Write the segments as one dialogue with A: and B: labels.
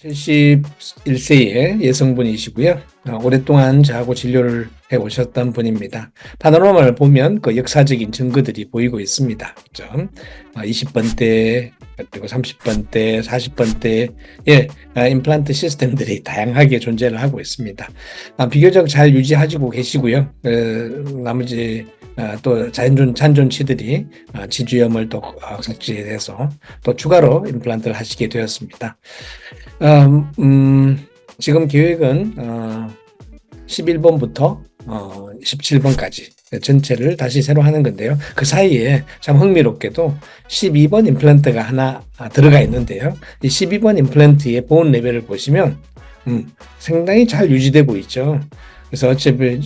A: (71세의) 여성분이시고요. 오랫동안 저하고 진료를 해오셨던 분입니다. 파노라마를 보면 그 역사적인 증거들이 보이고 있습니다. 20번대, 그리고 30번대, 40번대의 임플란트 시스템들이 다양하게 존재를 하고 있습니다. 비교적 잘 유지하시고 계시고요. 나머지 또 잔존치들이 지주염을 또 삭제해서 또 추가로 임플란트를 하시게 되었습니다. 지금 계획은 11번부터 17번까지 전체를 다시 새로 하는 건데요. 그 사이에 참 흥미롭게도 12번 임플란트가 하나 들어가 있는데요. 이 12번 임플란트의 보온 레벨을 보시면 상당히 잘 유지되고 있죠. 그래서 어차피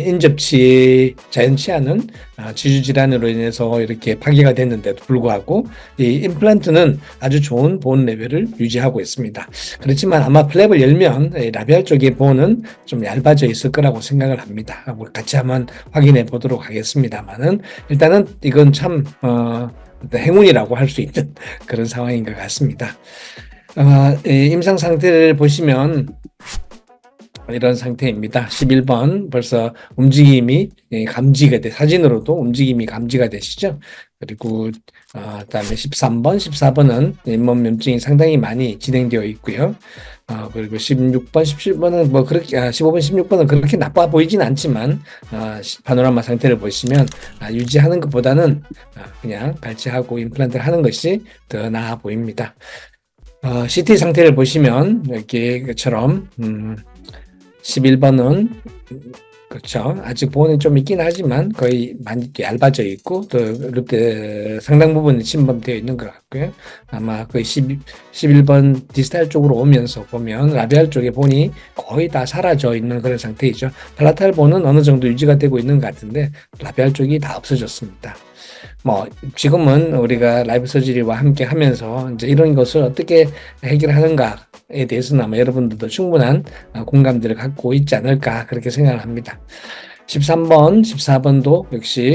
A: 인접치 자연치 않은 지주 질환으로 인해서 이렇게 파괴가 됐는데도 불구하고 이 임플란트는 아주 좋은 보온 레벨을 유지하고 있습니다. 그렇지만 아마 플랩을 열면 라비알 쪽의 보온은 좀 얇아져 있을 거라고 생각을 합니다. 같이 한번 확인해 보도록 하겠습니다만은 일단은 이건 참 행운이라고 할 수 있는 그런 상황인 것 같습니다. 임상 상태를 보시면 이런 상태입니다. 11번 벌써 움직임이 감지가 사진으로도 움직임이 감지가 되시죠. 그리고 그다음에 13번, 14번은 잇몸 염증이 상당히 많이 진행되어 있고요. 그리고 16번, 17번은 뭐 그렇게 15번, 16번은 그렇게 나빠 보이진 않지만 파노라마 상태를 보시면 유지하는 것보다는 그냥 발치하고 임플란트를 하는 것이 더 나아 보입니다. CT 상태를 보시면 이렇게처럼 11번은 그렇죠. 아직 보온이 좀 있긴 하지만 거의 많이 얇아져 있고 또 이렇게 상당 부분이 침범되어 있는 것 같고요. 아마 거의 11번 디스탈 쪽으로 오면서 보면 라비알 쪽의 본이 거의 다 사라져 있는 그런 상태이죠. 팔라탈 본은 어느 정도 유지가 되고 있는 것 같은데 라비알 쪽이 다 없어졌습니다. 지금은 우리가 라이브 서저리와 함께 하면서 이제 이런 것을 어떻게 해결하는가에 대해서는 아마 여러분들도 충분한 공감대를 갖고 있지 않을까 그렇게 생각을 합니다. 13번, 14번도 역시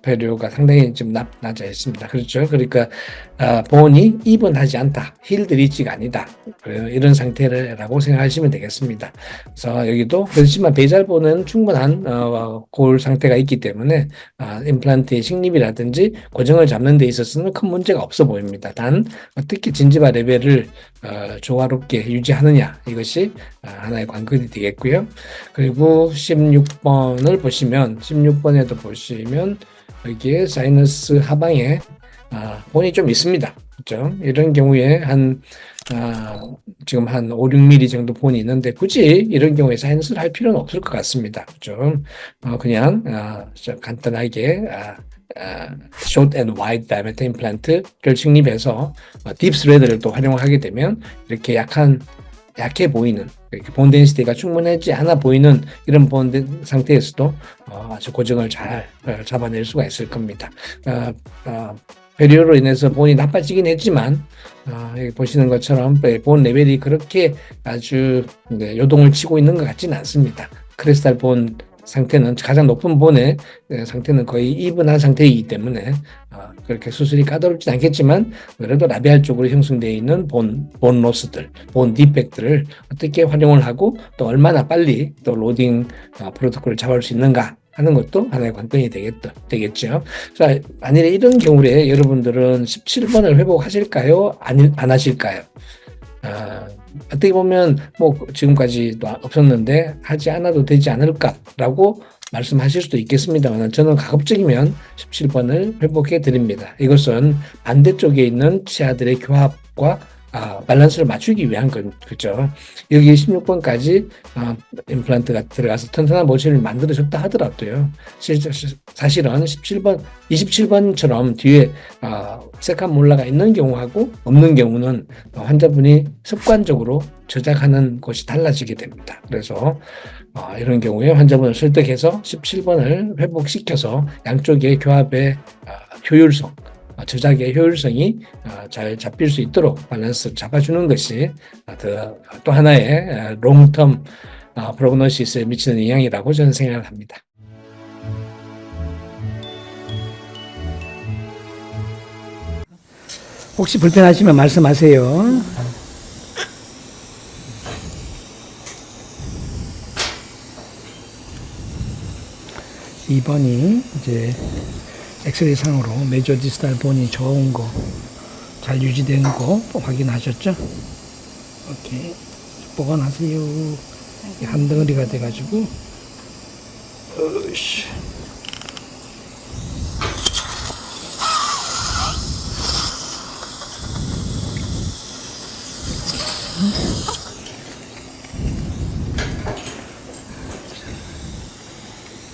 A: 배류가 상당히 좀 낮아 있습니다. 그렇죠. 그러니까 보온이 입원하지 않다. 힐드리지가 아니다. 이런 상태라고 생각하시면 되겠습니다. 그래서 여기도 그렇지만 베이잘본은 충분한 골 상태가 있기 때문에 임플란트의 식립이라든지 고정을 잡는 데 있어서는 큰 문제가 없어 보입니다. 단 어떻게 진지바 레벨을 조화롭게 유지하느냐 이것이 하나의 관건이 되겠고요. 그리고 16번을 보시면 16번에도 보시면 여기에 사이너스 하방에 본이 좀 있습니다. 그렇죠? 이런 경우에 지금 한 5, 6mm 정도 본이 있는데 굳이 이런 경우에 사이너스를 할 필요는 없을 것 같습니다. 그렇죠? 그냥 간단하게 short and wide diameter 임플란트를 식립해서 딥 스레드를 또 활용하게 되면 이렇게 약해 보이는 본 덴시티가 충분하지 않아 보이는 이런 본 상태에서도 아주 고정을 잘 잡아낼 수가 있을 겁니다. 배류로 인해서 본이 나빠지긴 했지만 여기 보시는 것처럼 본 레벨이 그렇게 아주 요동을 치고 있는 것 같지는 않습니다. 크리스탈 본 상태는 가장 높은 본의 상태는 거의 이분한 상태이기 때문에 그렇게 수술이 까다롭진 않겠지만 그래도 라비알 쪽으로 형성되어 있는 본 로스들, 본 디펙트를 어떻게 활용을 하고 또 얼마나 빨리 또 로딩 프로토콜을 잡을 수 있는가 하는 것도 하나의 관건이 되겠죠. 자, 만일에 이런 경우에 여러분들은 17번을 회복하실까요? 안 하실까요? 어떻게 보면 지금까지도 없었는데 하지 않아도 되지 않을까라고 말씀하실 수도 있겠습니다만 저는 가급적이면 17번을 회복해 드립니다. 이것은 반대쪽에 있는 치아들의 교합과 밸런스를 맞추기 위한 거죠. 여기 16번까지 임플란트가 들어가서 튼튼한 모체를 만들어줬다 하더라도요. 사실은 27번처럼 뒤에 색한 몰라가 있는 경우하고 없는 경우는 환자분이 습관적으로 저작하는 것이 달라지게 됩니다. 그래서 이런 경우에 환자분을 설득해서 17번을 회복시켜서 양쪽의 교합의 효율성, 저작의 효율성이 잘 잡힐 수 있도록 밸런스를 잡아주는 것이 또 하나의 롱텀 프로그노시스에 미치는 영향이라고 저는 생각을 합니다.
B: 혹시 불편하시면 말씀하세요. 2번이 이제 엑스레이 상으로 메조 디스탈 본이 좋은 거, 잘 유지된 거 확인하셨죠? 오케이. 보관하세요. 한 덩어리가 돼가지고. 으쌰.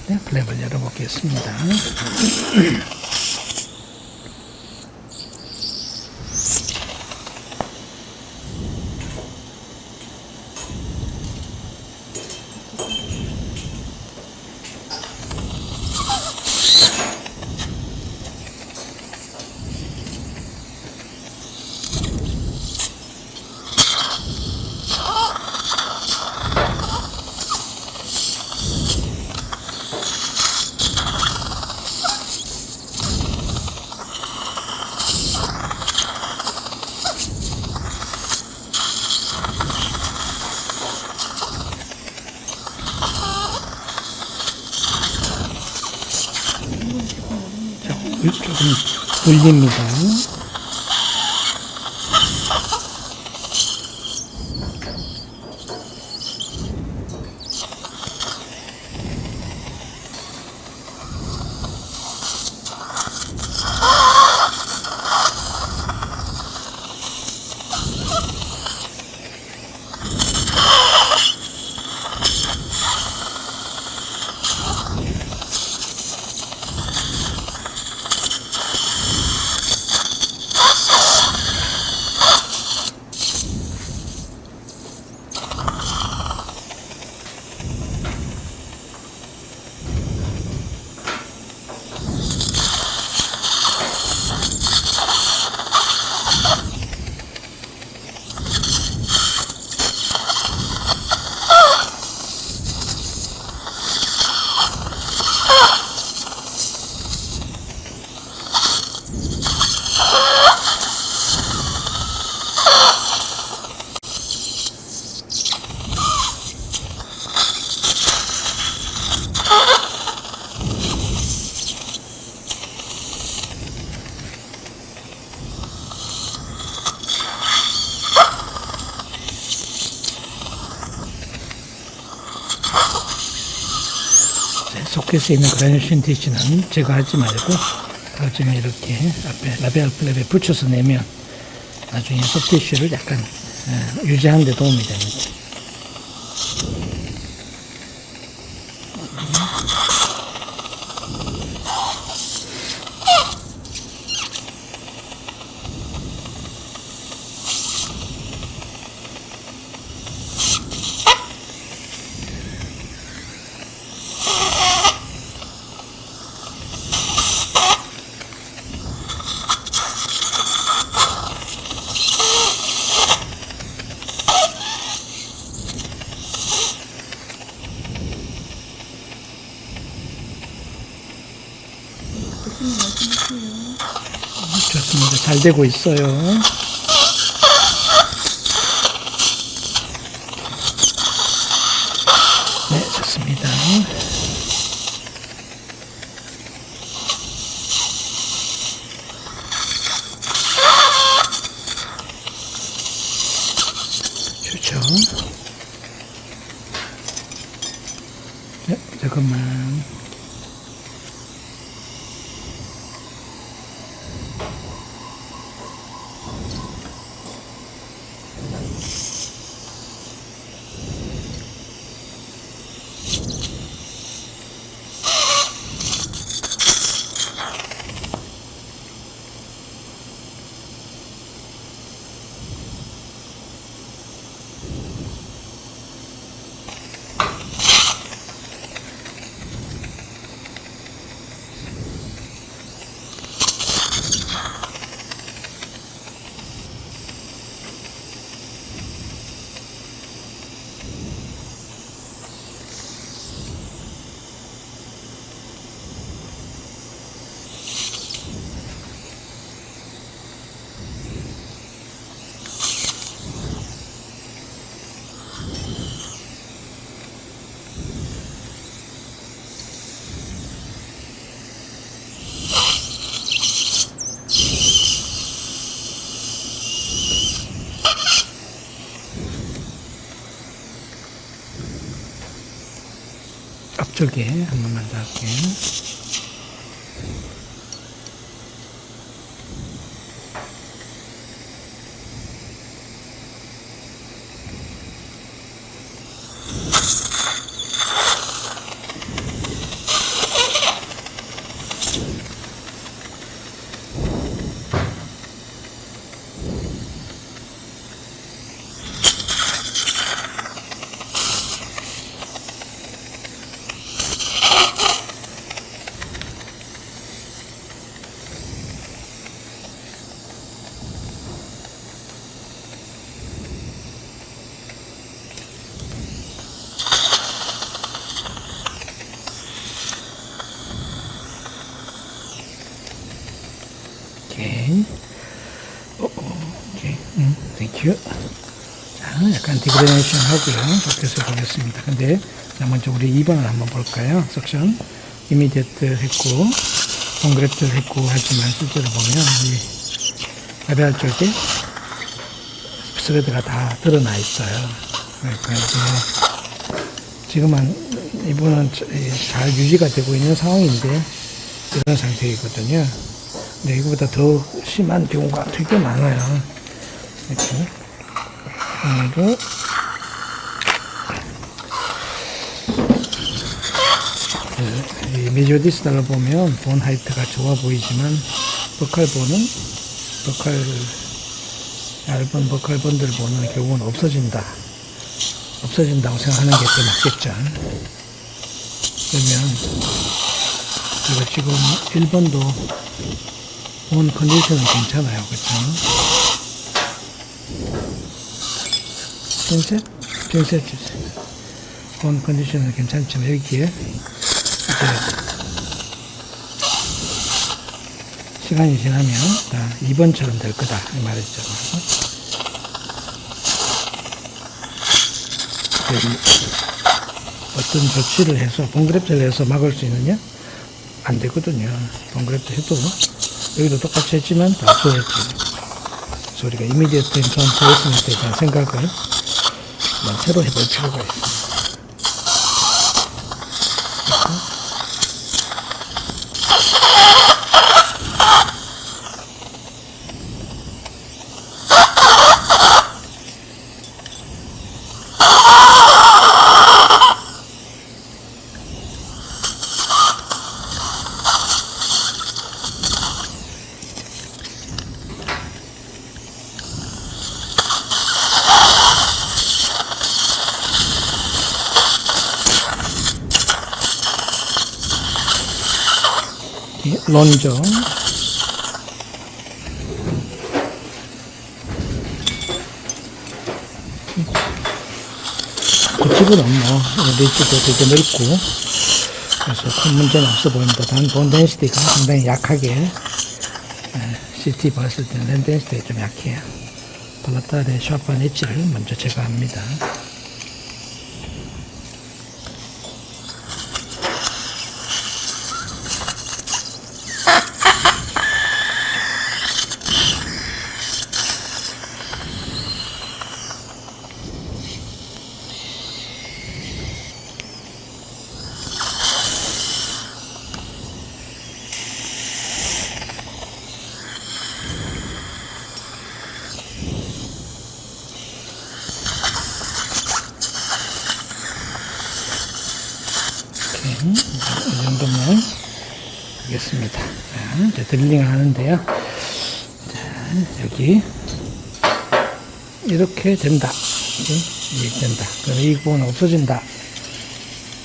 B: 네, 플랩을 열어보겠습니다. 조금 눌립니다. 소켓에 있는 그라뉴신 티시는 제거하지 말고 나중에 이렇게 앞에 라벨 플랩에 붙여서 내면 나중에 소프티슈를 약간 유지하는 데 도움이 됩니다. 좋습니다. 잘 되고 있어요. 네, 좋습니다. 좋죠. 네, 잠깐만. 앞쪽에 한 번만 더 할게요. 오케이. 오케이. 땡큐. 자, 약간 디그레네이션 하고요. 좋게서 보겠습니다. 근데, 자, 먼저 우리 2번을 한번 볼까요? 석션. 이미디어트 했고, 콘그레트 했고, 하지만 실제로 보면, 이 라벨 쪽에 스레드가 다 드러나 있어요. 그러니까 이제, 지금은 이분은 잘 유지가 되고 있는 상황인데, 이런 상태이거든요. 네, 이거보다 더 심한 경우가 되게 많아요. 이렇게. 오늘도 이 메조디스타를 보면 본 하이트가 좋아 보이지만 버칼본은 얇은 버칼본들 보는 결국은 없어진다고 생각하는 게 더 맞겠죠. 그러면 제가 지금 1번도 본 컨디션은 괜찮아요. 그렇죠? 핀셋 주세요. 본 컨디션은 괜찮지만 여기에 이제 시간이 지나면 2번처럼 될 거다 이 말이죠. 어떤 조치를 해서 본그래프를 해서 막을 수 있느냐? 안 되거든요. 본그래프 해도 여기도 똑같이 했지만 다 소했지. 그래서 우리가 이미디어트 앤 트랜스포메이션에 대한 생각을 새로 해볼 필요가 있어요. 론저 그집은 뭐 리치도 되게 넓고 그래서 큰 문제는 없어 보입니다. 단 본 덴시티가 상당히 약하게 CT 봤을 때는 랜 덴시티가 좀 약해요. 발라타의 샤프한 엣지를 먼저 제거합니다. 이 정도면 되겠습니다. 자, 이제 드릴링을 하는데요. 자, 여기 이렇게 된다. 이렇게 된다. 그래서 이 부분은 없어진다.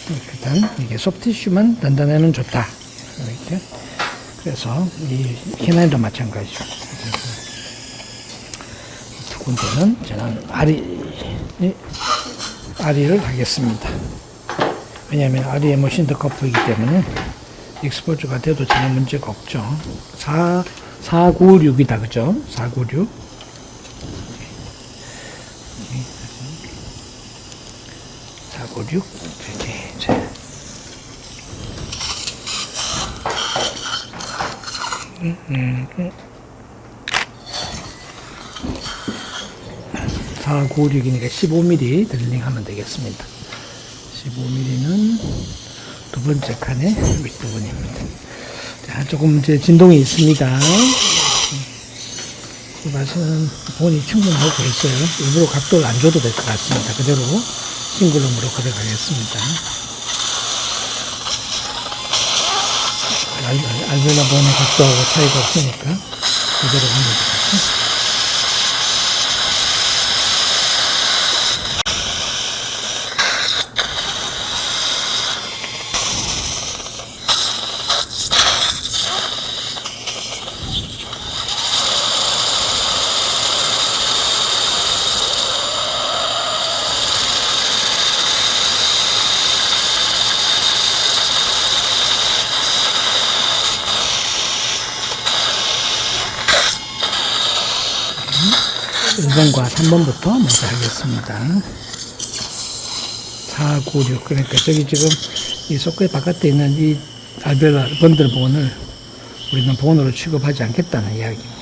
B: 일단 이게 소프티슈만 단단하면 좋다. 이렇게. 그래서 이 히나인도 마찬가지죠. 두 군데는 저는 아리를 하겠습니다. 왜냐하면 아리의 머신드 커프이기 때문에 익스포즈가 돼도 전혀 문제가 없죠. 496이다, 그죠? 496. 496. 이렇게 이제. 496이니까 15mm 드릴링 하면 되겠습니다. 15mm는 번째 칸의 윗부분입니다. 자, 조금 이제 진동이 있습니다. 이 맛은 본이 충분하고 있어요. 일부러 각도를 안 줘도 될 것 같습니다. 그대로 싱글룸으로 걸어가겠습니다. 알벨라 본의 각도하고 차이가 없으니까 그대로 하면 되겠죠. 일 번과 3번부터 먼저 하겠습니다. 4, 9, 6. 그러니까 저기 지금 이 소켓 바깥에 있는 이 알벨라 번들 본을 우리는 본으로 취급하지 않겠다는 이야기입니다.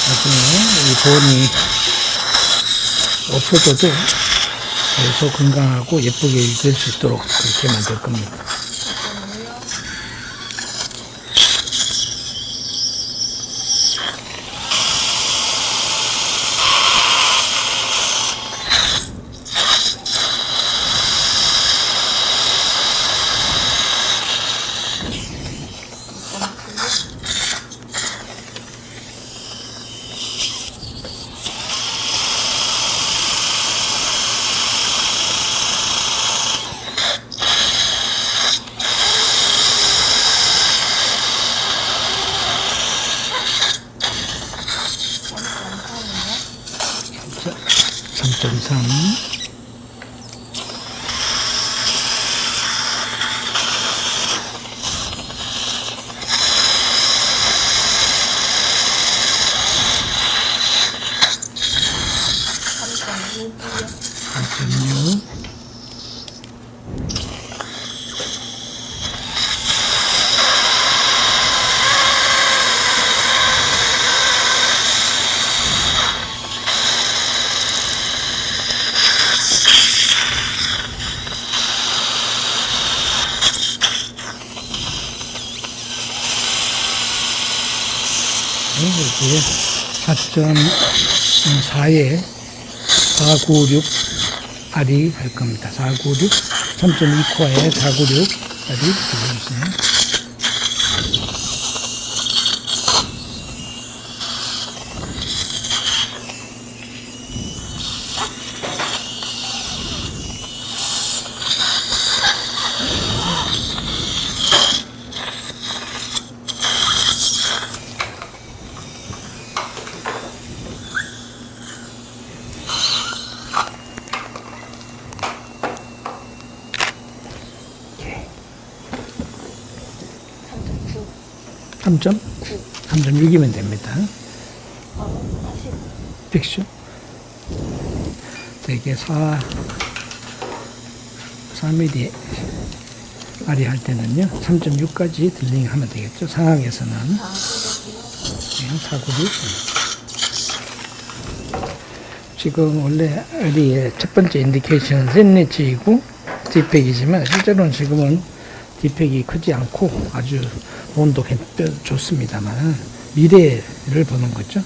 B: 나중에 이 본이 없어져도 계속 건강하고 예쁘게 될 수 있도록 그렇게 만들 겁니다. 자, 3.3. 이제 4.4에 496 R이 할 겁니다. 496, 3.2코어에 496 R이 들어있어요.
C: 삼
B: 3.6이면 됩니다. 픽슈. 이게 4mm R이 할 때는요, 3.6까지 딜링 하면 되겠죠. 상황에서는. 496. 지금 원래 R의 첫 번째 인디케이션은 샌리치이고 디팩이지만 실제로는 지금은 디팩이 크지 않고 아주 온도 좋습니다만 미래를 보는 거죠.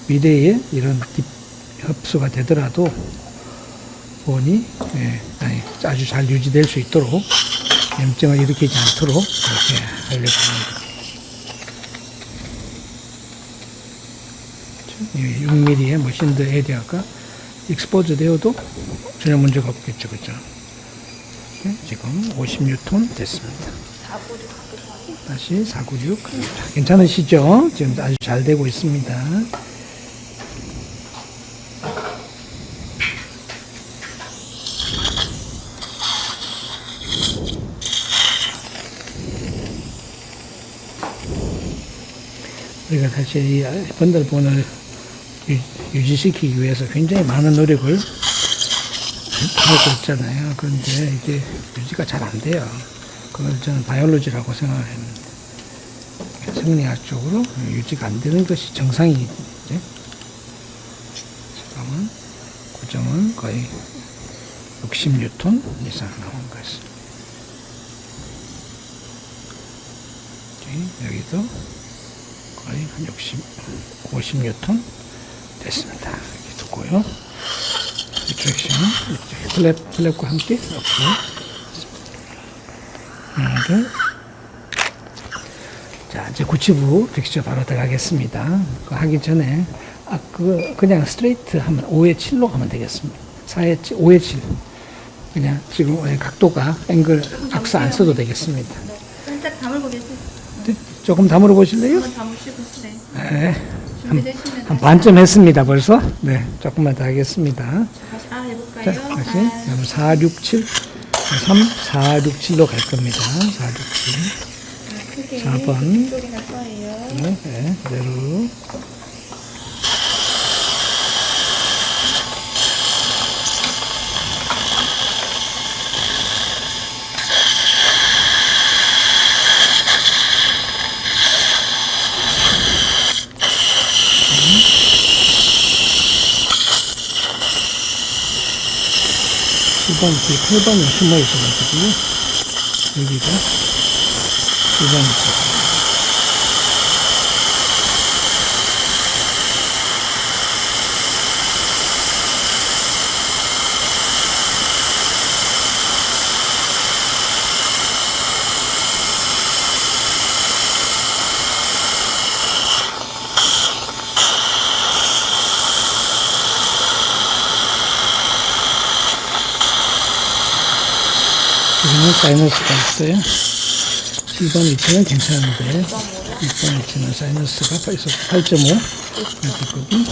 B: 미래에 이런 흡수가 되더라도 본이 아주 잘 유지될 수 있도록 염증을 일으키지 않도록 그렇게 하려고 합니다. 6mm의 머신드 에리아가 익스포즈 되어도 전혀 문제가 없겠죠. 그죠? 지금 50뉴턴 됐습니다. 다시 496. 괜찮으시죠? 지금 아주 잘 되고 있습니다. 우리가 사실 이 번들본을 유지시키기 위해서 굉장히 많은 노력을 하고 있잖아요. 그런데 이게 유지가 잘 안 돼요. 그걸 저는 바이올로지라고 생각을 했는데 생리학적으로 유지가 안 되는 것이 정상이겠죠. 지금은 고정은 거의 60뉴턴 이상 나온 것입니다. 여기도 거의 한 50뉴턴 됐습니다. 이렇게 두고요. 리트랙션은 플랩과 함께 넣고 하나를 자 이제 9치부 픽처 바로 들어가겠습니다. 그거 하기 전에 그냥 스트레이트 하면 5에 7로 가면 되겠습니다. 4에 5에 7 그냥 지금 각도가 앵글 악스 안 써도 되겠습니다.
C: 살짝 다물고 계세요.
B: 네, 조금 다물어 보실래요?
C: 한번 다무시고
B: 네.
C: 준비되시면
B: 한 반쯤 했습니다 벌써. 네, 조금만 더 하겠습니다.
C: 다시 해볼까요?
B: 자, 다시 그럼 4, 6, 7 3, 4, 6, 7로 갈 겁니다. 4, 6, 7
C: 크게
B: 4번.
C: 이쪽에 갈 거예요.
B: 네, 그대로 이번 8번에 숨어 있어가지고 여기가 2번이죠. 지금은 사이너스가 있어요. 1번 위치는 괜찮은데 6번 위치는 사이너스가 벌써 8.5 이렇게 있거든.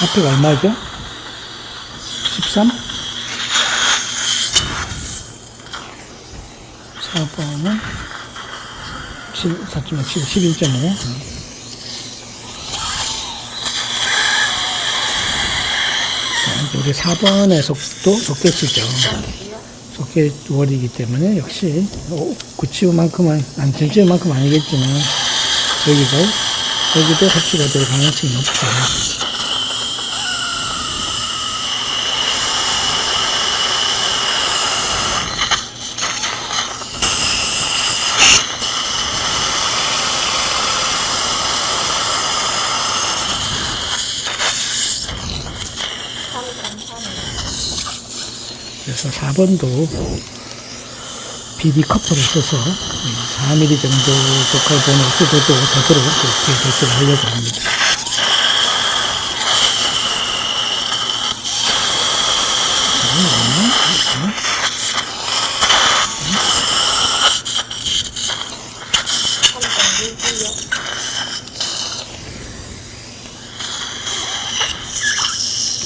B: 앞에가 얼마죠? 13? 4번은 4.7, 11.5. 우리 4번의 속도 속개수죠. 속개월이기 때문에 역시 9치우만큼은, 전치우만큼 아니겠지만, 여기도 흡수가 될 가능성이 높죠. 그래서 4번도 BD 커플을 써서 4mm 정도 독할본을 쓰고도 되도록 그렇게 배치를 하려고 합니다.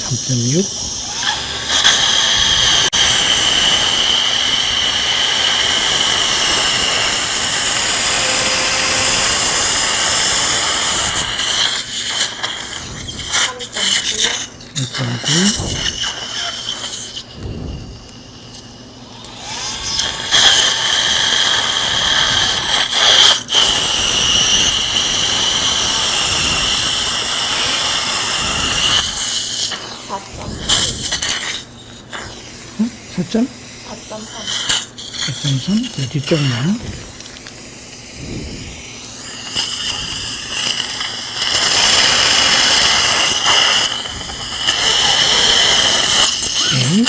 B: (3.6) 응? 4점? 4.3 뒤쪽만 오케이.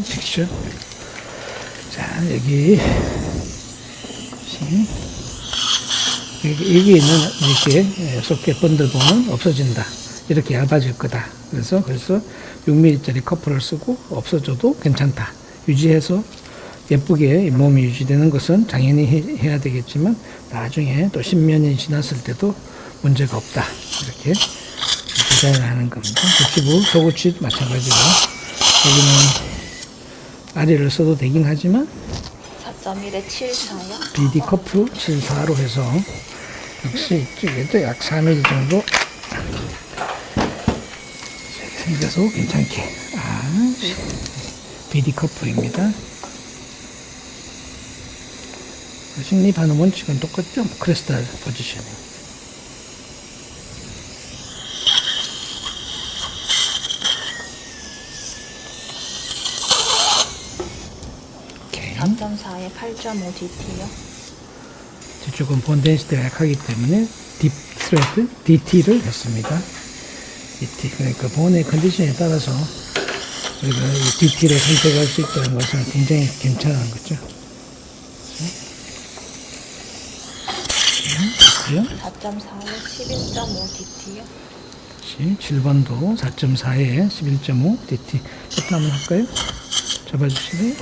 B: 픽션. 자, 여기 있는 이렇게 속개 번들 보면 없어진다. 이렇게 얇아질 거다. 그래서 벌써 6mm짜리 커플을 쓰고 없어져도 괜찮다. 유지해서 예쁘게 몸이 유지되는 것은 당연히 해야 되겠지만 나중에 또 10몇 년이 지났을 때도 문제가 없다. 이렇게 디자인을 하는 겁니다. 구치부, 소구치 마찬가지고 여기는 아리를 써도 되긴 하지만
C: 4.1에 7.4요?
B: BD 커프 74로 해서 역시 이쪽에도 약 4mm 정도 생겨서 괜찮게 BD 커프입니다. 식립하는 원칙은 똑같죠? 크리스탈 포지셔닝. 오케이.
C: 4.4에 8.5 DT요?
B: 뒤쪽은 본 덴시티가 약하기 때문에 딥 스레드 DT를 했습니다. DT 그러니까 본의 컨디션에 따라서 우리가 이 DT를 선택할 수 있다는 것은 굉장히 괜찮은 거죠. 그렇고요.
C: 4.4에 11.5 DT요?
B: 7번도 4.4에 11.5 DT. 세트 한번 할까요? 잡아주시고요.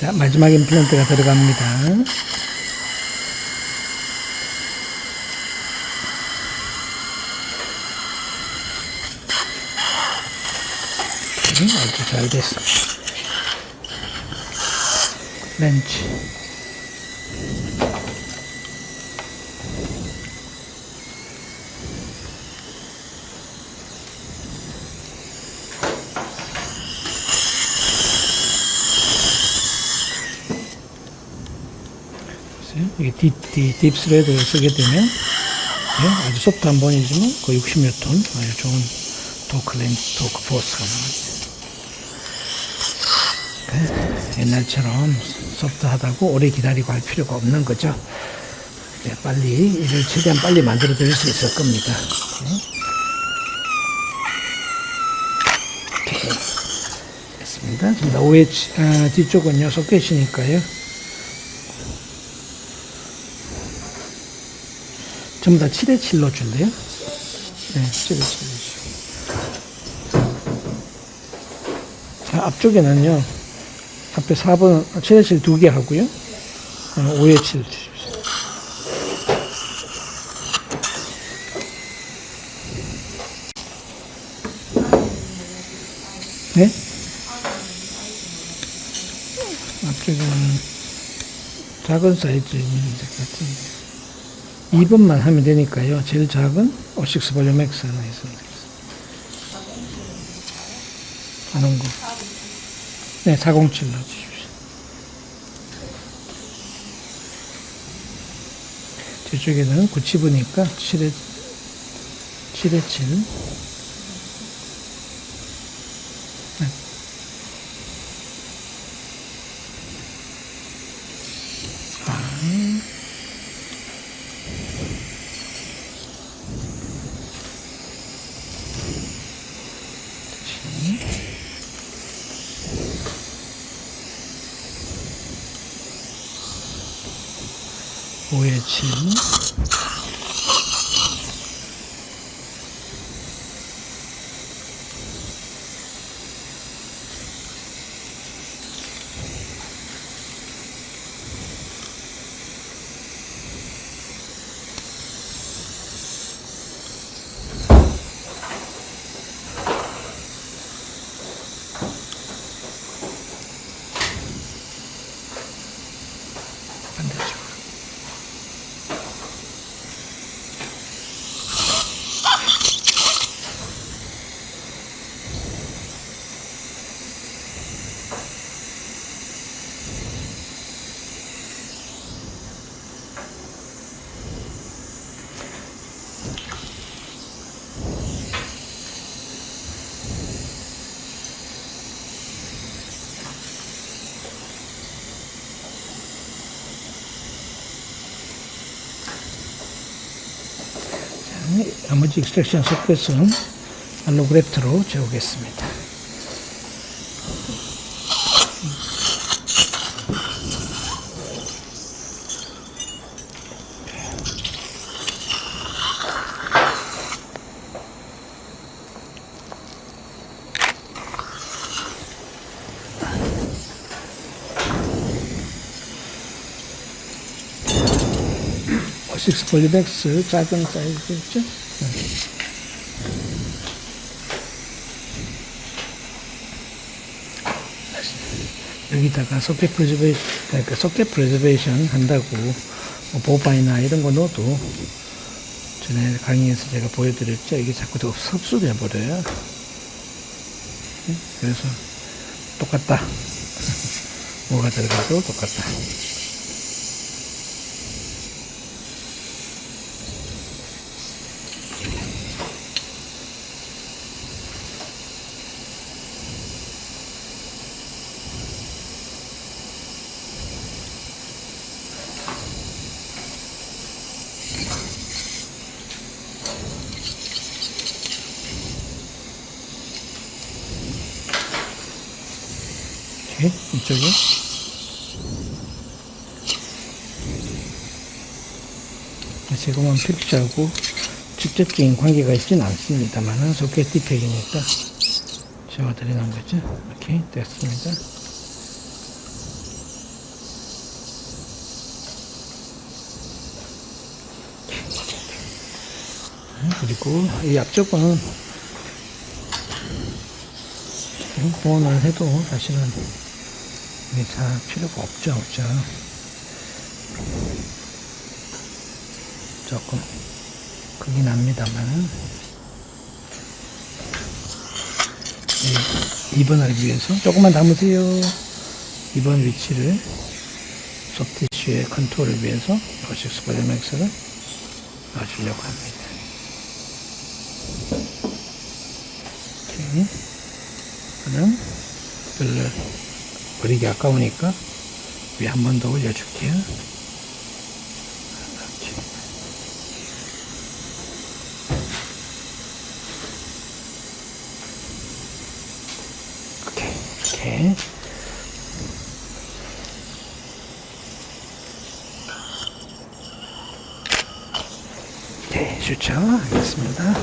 B: 자, 마지막 임플란트가 들어갑니다. 아주 잘 됐습니다. 렌치. 이게 딥스레드를 쓰게 되면 아주 소프트한 본이지만 거의 60몇 톤 아주 좋은 토크 포스가 나옵니다. 옛날처럼 소프트하다고 오래 기다리고 할 필요가 없는 거죠. 빨리 이를 최대한 빨리 만들어 드릴 수 있을 겁니다. 오케이. 됐습니다. 지금 OH 뒤쪽은요 소켓이니까요. 전부 다 7에 7로 줄래요? 네, 7에 7로. 자, 앞쪽에는요, 앞에 4번, 7에 7 2개 하고요, 5에 7 주십시오. 네? 앞쪽에는 작은 사이즈 있는 것 같은데. 2번만 하면 되니까요. 제일 작은 O6 볼륨 X 하나 있으면 되겠습니다. 아는 거. 네, 407 넣어주십시오. 저쪽에는 9치부니까 7에 7. 네. 오에 7. 반대쪽. 나머지 익스트랙션 소켓은 알로그래프트로 재우겠습니다. 6 폴리백스 작은 사이즈 있죠? 여기다가 소켓 프리저베이션, 그러니까 소켓 프리저베이션 한다고 보바이나 이런 거 넣어도 전에 강의에서 제가 보여드렸죠. 이게 자꾸 더 흡수돼 버려요. 그래서 똑같다. 뭐가 들어가도 똑같다. 이쪽에 지금은 필자하고 직접적인 관계가 있지는 않습니다만 소켓 디팩이니까 지워드리는 거죠. 이렇게 됐습니다. 그리고 이 앞쪽은 보온을 해도 사실은 이게 다 필요가 없죠. 조금 크긴 합니다만 2번을 위해서 조금만 담으세요. 2번 위치를 소프티슈의 컨트롤을 위해서 로식스 폴리맥스를 넣어주려고 합니다. 이렇게 그럼 별로 버리기 아까우니까 위에 한 번 더 올려줄게요. 이렇게 네, 좋죠. 알겠습니다.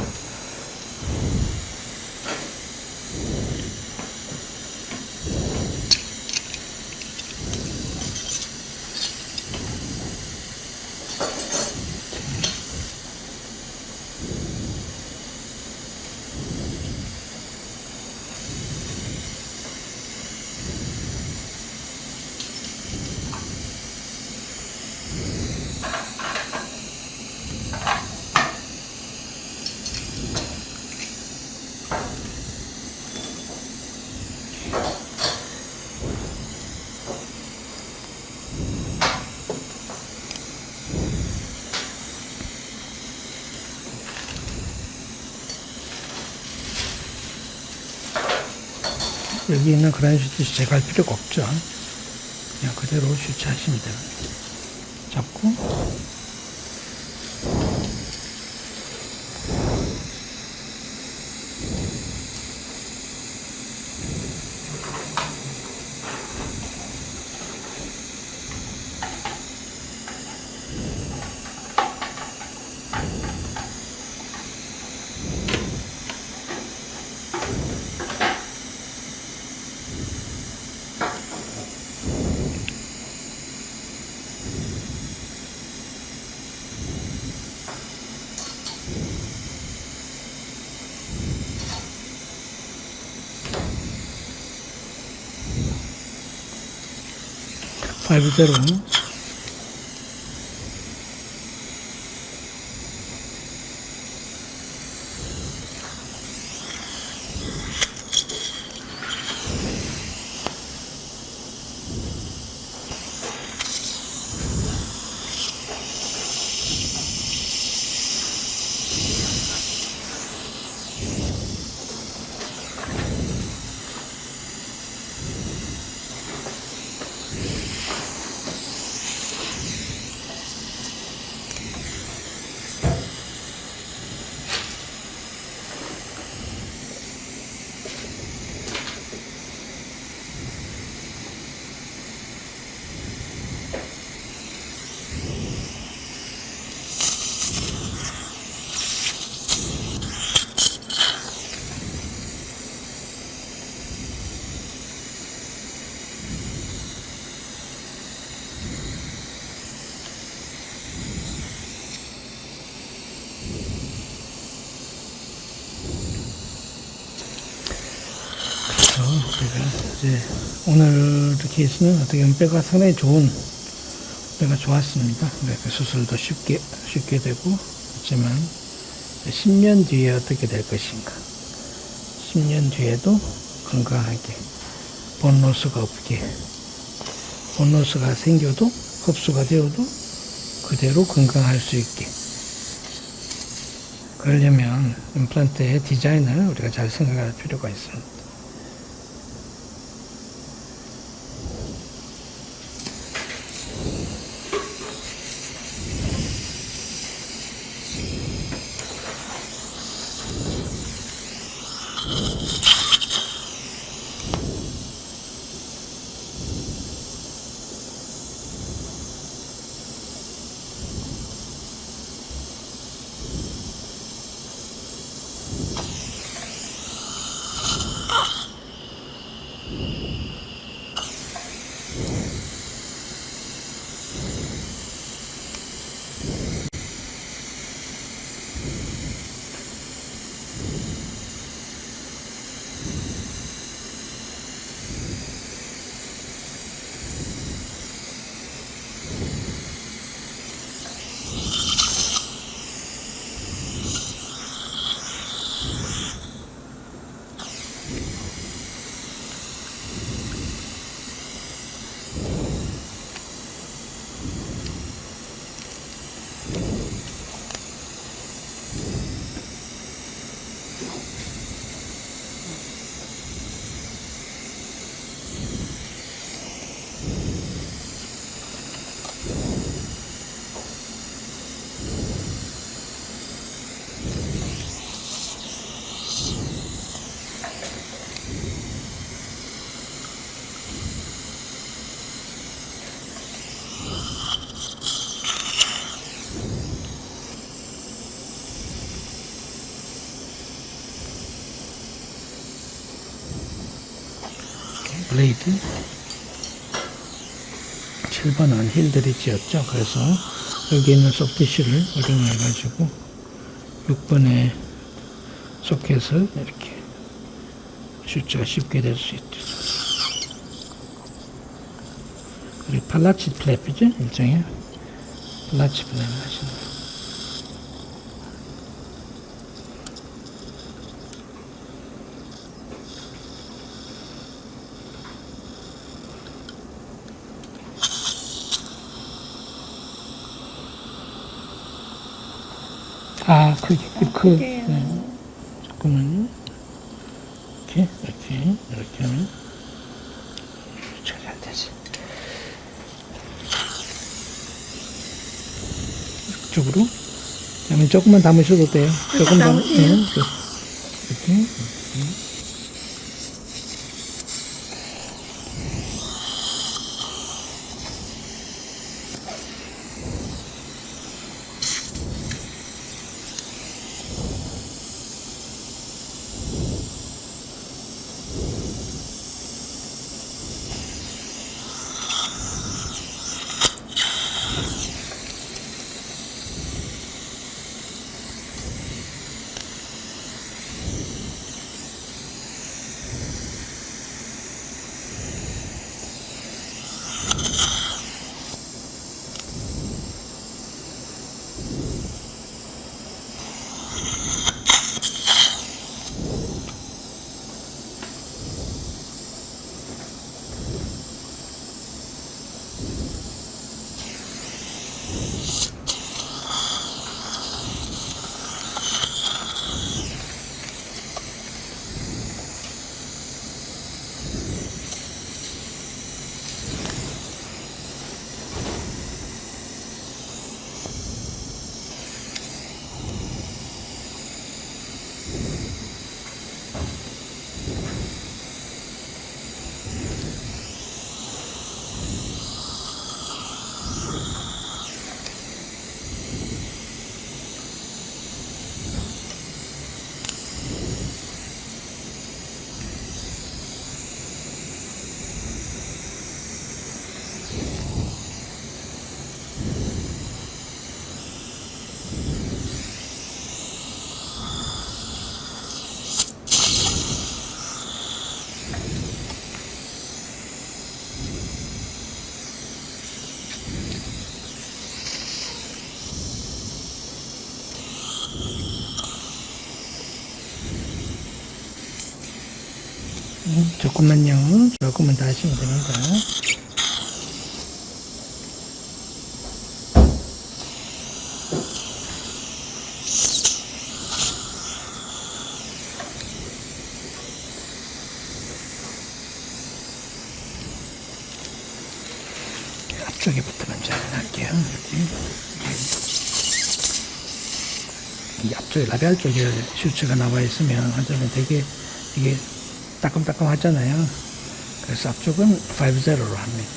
B: 여기 있는 그라인슈트 제거할 필요가 없죠. 그냥 그대로 슈트하시면 됩니다. 잡고 발부대로 이제 오늘 케이스는 어떻게 보면 뼈가 상당히 뼈가 좋았습니다. 그러니까 수술도 쉽게 되고, 하지만 10년 뒤에 어떻게 될 것인가. 10년 뒤에도 건강하게, 본로스가 없게, 본로스가 생겨도, 흡수가 되어도 그대로 건강할 수 있게. 그러려면 임플란트의 디자인을 우리가 잘 생각할 필요가 있습니다. 블레이드 7번은 힐드리지였죠. 그래서 여기 있는 소프티쉬를 활용해 가지고 6번의 소켓을 이렇게 숫자가 쉽게 될 수 있죠. 그리고 팔라치 플랩이죠. 일종의 팔라치 플랩 하시는. 네. 잠깐만요. 이렇게 하면 잘 되지. 이쪽으로. 그다음에 조금만 담으셔도 돼요. 조금 담으세요. 이렇게. 조금만요. 조금만 더 하시면 됩니다. 앞쪽에부터 먼저 할게요. 이 앞쪽에 라벨 쪽에 슈츠가 나와 있으면 하자면 되게 이게 따끔따끔 하잖아요. 그래서 앞쪽은 5-0로 합니다.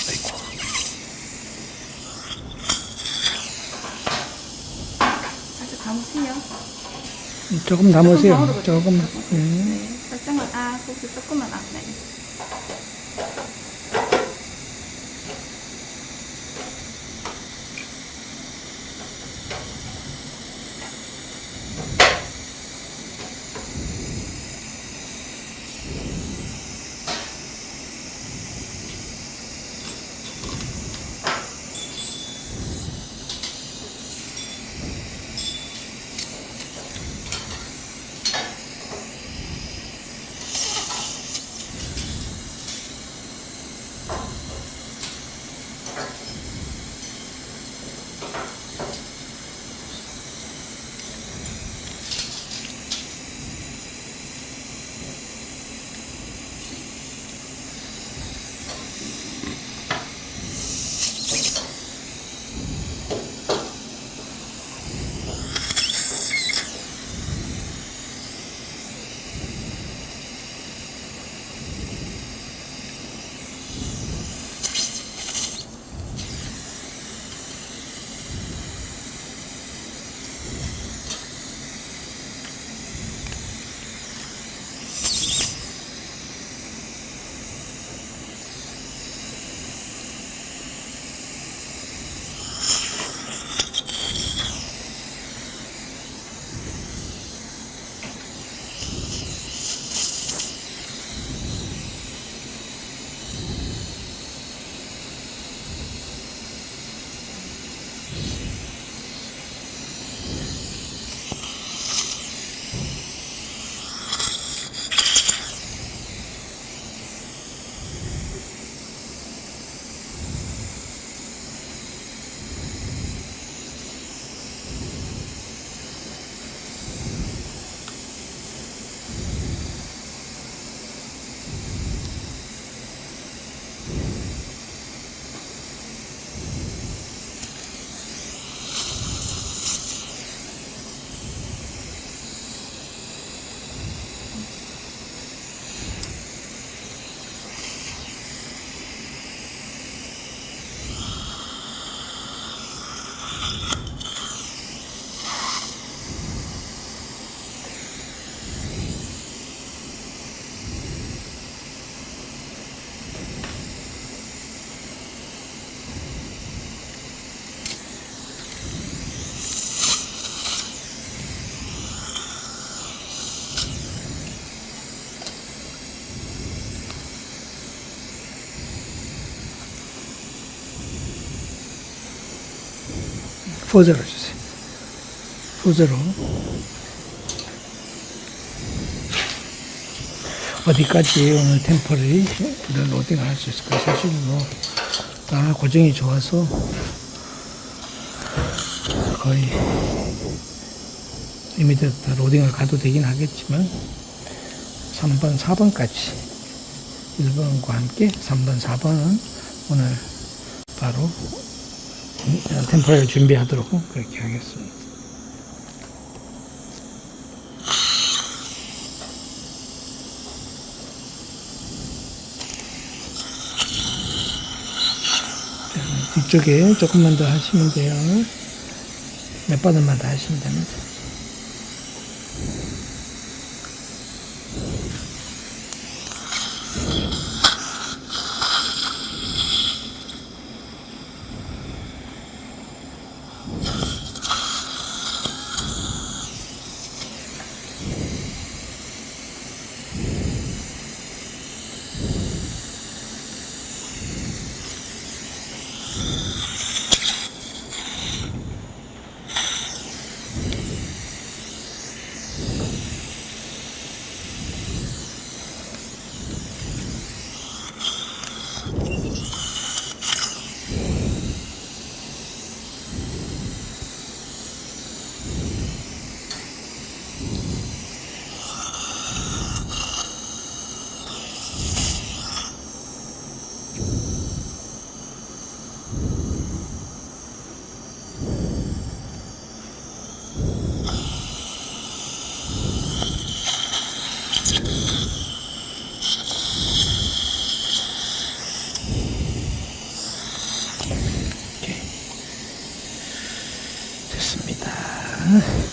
B: 아이고.
D: 아주 담으세요.
B: 조금 담으세요.
D: 넣어도
B: 조금.
D: 네. 살짝만, 소스 조금만, 네.
B: 포즈로 주세요. 포즈로. 어디까지 오늘 템포를 로딩을 할 수 있을까? 사실 고정이 좋아서 거의 이미디어트 로딩을 가도 되긴 하겠지만 3번, 4번까지 1번과 함께 3번, 4번은 오늘 바로 템포를 준비하도록 그렇게 하겠습니다. 뒤쪽에 조금만 더 하시면 돼요. 몇 번만 더 하시면 됩니다. 자,